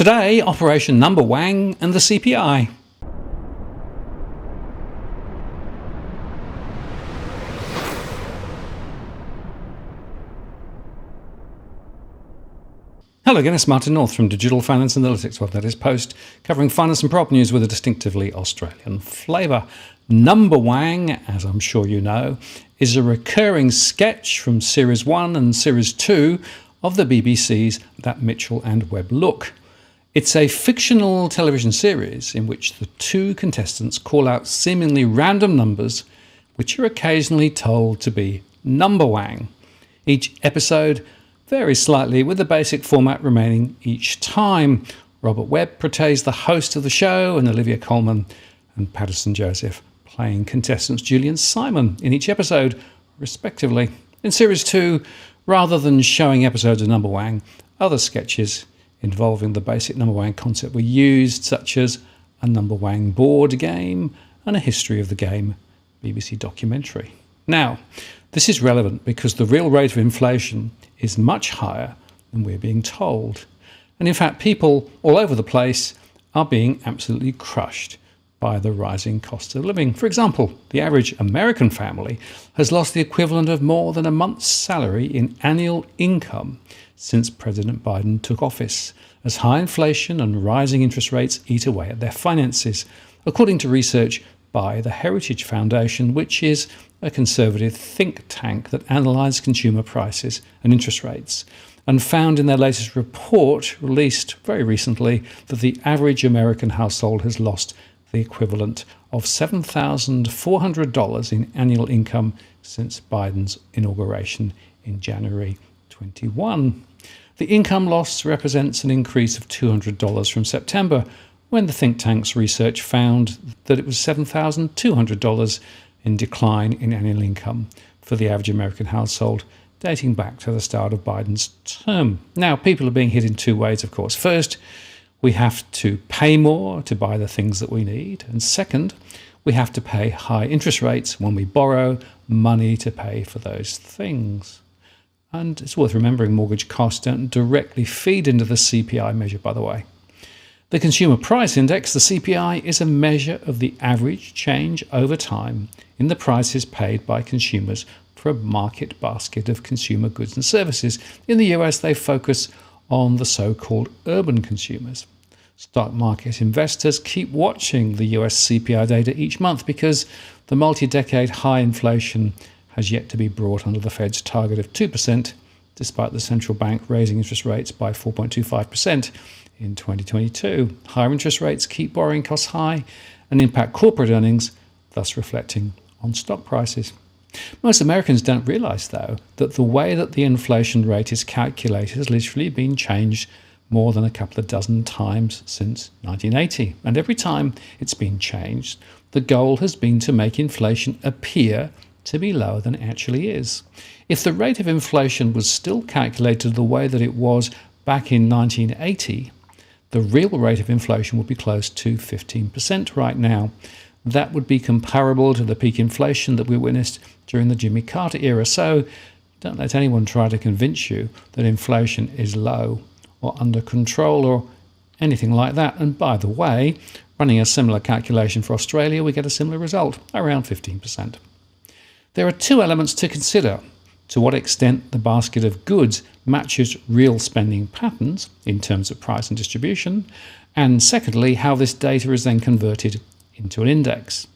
Today, Operation Numberwang and the CPI. Hello again, it's Martin North from Digital Finance Analytics, well, that is Post, covering finance and prop news with a distinctively Australian flavour. Numberwang, as I'm sure you know, is a recurring sketch from Series 1 and Series 2 of the BBC's That Mitchell and Webb Look. It's a fictional television series in which the two contestants call out seemingly random numbers, which are occasionally told to be Numberwang. Each episode varies slightly, with the basic format remaining each time. Robert Webb portrays the host of the show, and Olivia Colman and Patterson Joseph playing contestants Julie and Simon in each episode, respectively. In Series 2, rather than showing episodes of Numberwang, other sketches involving the basic Numberwang concept were used, such as a Numberwang board game and a history of the game BBC documentary. Now, this is relevant because the real rate of inflation is much higher than we're being told. And in fact, people all over the place are being absolutely crushed by the rising cost of living. For example, the average American family has lost the equivalent of more than a month's salary in annual income since President Biden took office, as high inflation and rising interest rates eat away at their finances, according to research by the Heritage Foundation, which is a conservative think tank that analysed consumer prices and interest rates, and found in their latest report, released very recently, that the average American household has lost the equivalent of $7,400 in annual income since Biden's inauguration in January 21. The income loss represents an increase of $200 from September, when the think tank's research found that it was $7,200 in decline in annual income for the average American household, dating back to the start of Biden's term. Now, people are being hit in two ways, of course. First, we have to pay more to buy the things that we need. And second, we have to pay high interest rates when we borrow money to pay for those things. And it's worth remembering mortgage costs don't directly feed into the CPI measure, by the way. The Consumer Price Index, the CPI, is a measure of the average change over time in the prices paid by consumers for a market basket of consumer goods and services. In the US, they focus on the so-called urban consumers. Stock market investors keep watching the US CPI data each month because the multi-decade high inflation has yet to be brought under the Fed's target of 2%, despite the central bank raising interest rates by 4.25% in 2022. Higher interest rates keep borrowing costs high and impact corporate earnings, thus reflecting on stock prices. Most Americans don't realise, though, that the way that the inflation rate is calculated has literally been changed more than a couple of dozen times since 1980. And every time it's been changed, the goal has been to make inflation appear to be lower than it actually is. If the rate of inflation was still calculated the way that it was back in 1980, the real rate of inflation would be close to 15% right now. That would be comparable to the peak inflation that we witnessed during the Jimmy Carter era. So don't let anyone try to convince you that inflation is low or under control or anything like that. And by the way, running a similar calculation for Australia, we get a similar result, around 15%. There are two elements to consider: to what extent the basket of goods matches real spending patterns in terms of price and distribution, and secondly, how this data is then converted into an index.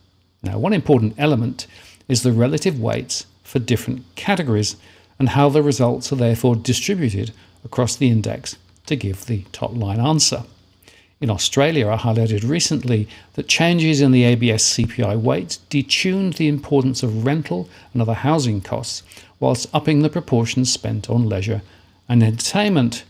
Now, one important element is the relative weights for different categories and how the results are therefore distributed across the index to give the top line answer. In Australia, I highlighted recently that changes in the ABS CPI weights detuned the importance of rental and other housing costs, whilst upping the proportions spent on leisure and entertainment,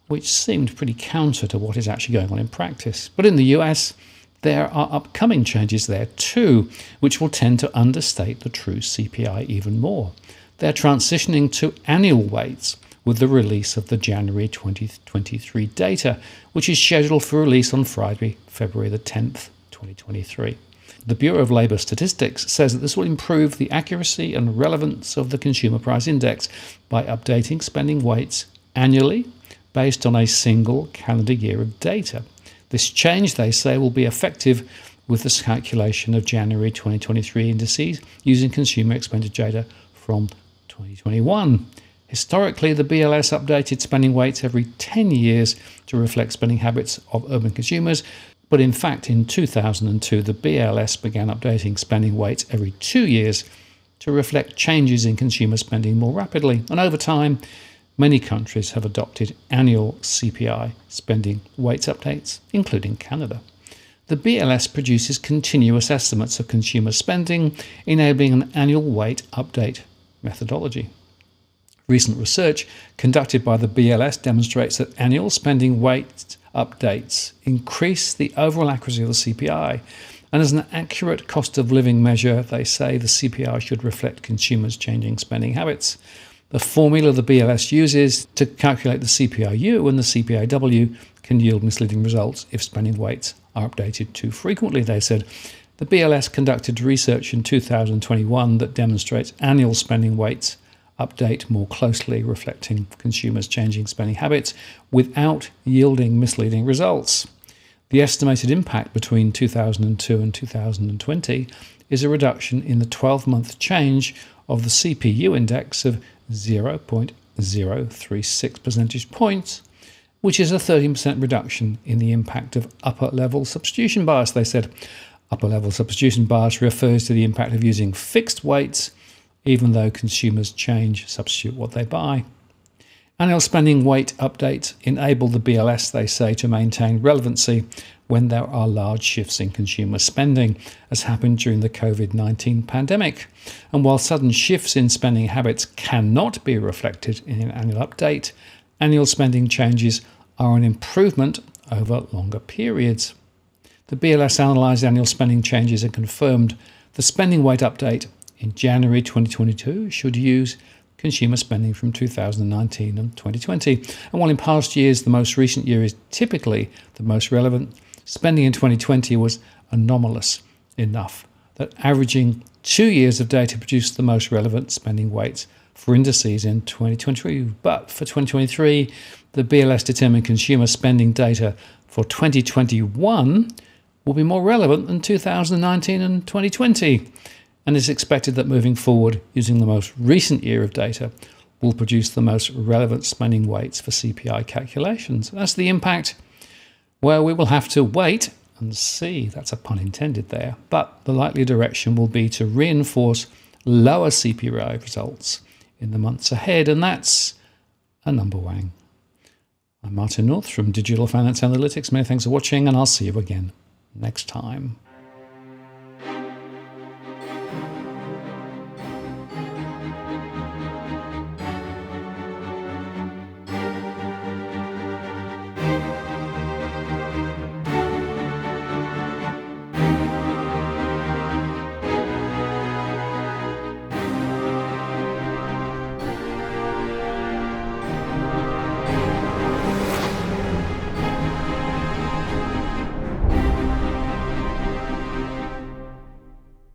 which seemed pretty counter to what is actually going on in practice. But in the US, there are upcoming changes there too, which will tend to understate the true CPI even more. They're transitioning to annual weights with the release of the January 2023 data, which is scheduled for release on Friday, February the 10th, 2023. The Bureau of Labour Statistics says that this will improve the accuracy and relevance of the Consumer Price Index by updating spending weights annually based on a single calendar year of data. This change, they say, will be effective with the calculation of January 2023 indices using consumer expenditure data from 2021. Historically, the BLS updated spending weights every 10 years to reflect spending habits of urban consumers, but in fact in 2002 the BLS began updating spending weights every 2 years to reflect changes in consumer spending more rapidly. And over time, many countries have adopted annual CPI spending weights updates, including Canada. The BLS produces continuous estimates of consumer spending, enabling an annual weight update methodology. Recent research conducted by the BLS demonstrates that annual spending weight updates increase the overall accuracy of the CPI. And as an accurate cost of living measure, they say the CPI should reflect consumers' changing spending habits. The formula the BLS uses to calculate the CPIU and the CPIW can yield misleading results if spending weights are updated too frequently, they said. The BLS conducted research in 2021 that demonstrates annual spending weights update more closely, reflecting consumers' changing spending habits without yielding misleading results. The estimated impact between 2002 and 2020 is a reduction in the 12-month change of the CPU index of 0.036 percentage points, which is a 13% reduction in the impact of upper-level substitution bias, they said. Upper-level substitution bias refers to the impact of using fixed weights even though consumers substitute what they buy. Annual spending weight updates enable the BLS, they say, to maintain relevancy when there are large shifts in consumer spending, as happened during the COVID-19 pandemic. And while sudden shifts in spending habits cannot be reflected in an annual update, annual spending changes are an improvement over longer periods. The BLS analysed annual spending changes and confirmed the spending weight update in January 2022 should use consumer spending from 2019 and 2020. And while in past years the most recent year is typically the most relevant, spending in 2020 was anomalous enough that averaging 2 years of data produced the most relevant spending weights for indices in 2023. But for 2023, the BLS determined consumer spending data for 2021 will be more relevant than 2019 and 2020. And it's expected that moving forward, using the most recent year of data will produce the most relevant spending weights for CPI calculations. That's the impact. Well, we will have to wait and see. That's a pun intended there. But the likely direction will be to reinforce lower CPI results in the months ahead. And that's a Numberwang. I'm Martin North from Digital Finance Analytics. Many thanks for watching, and I'll see you again next time.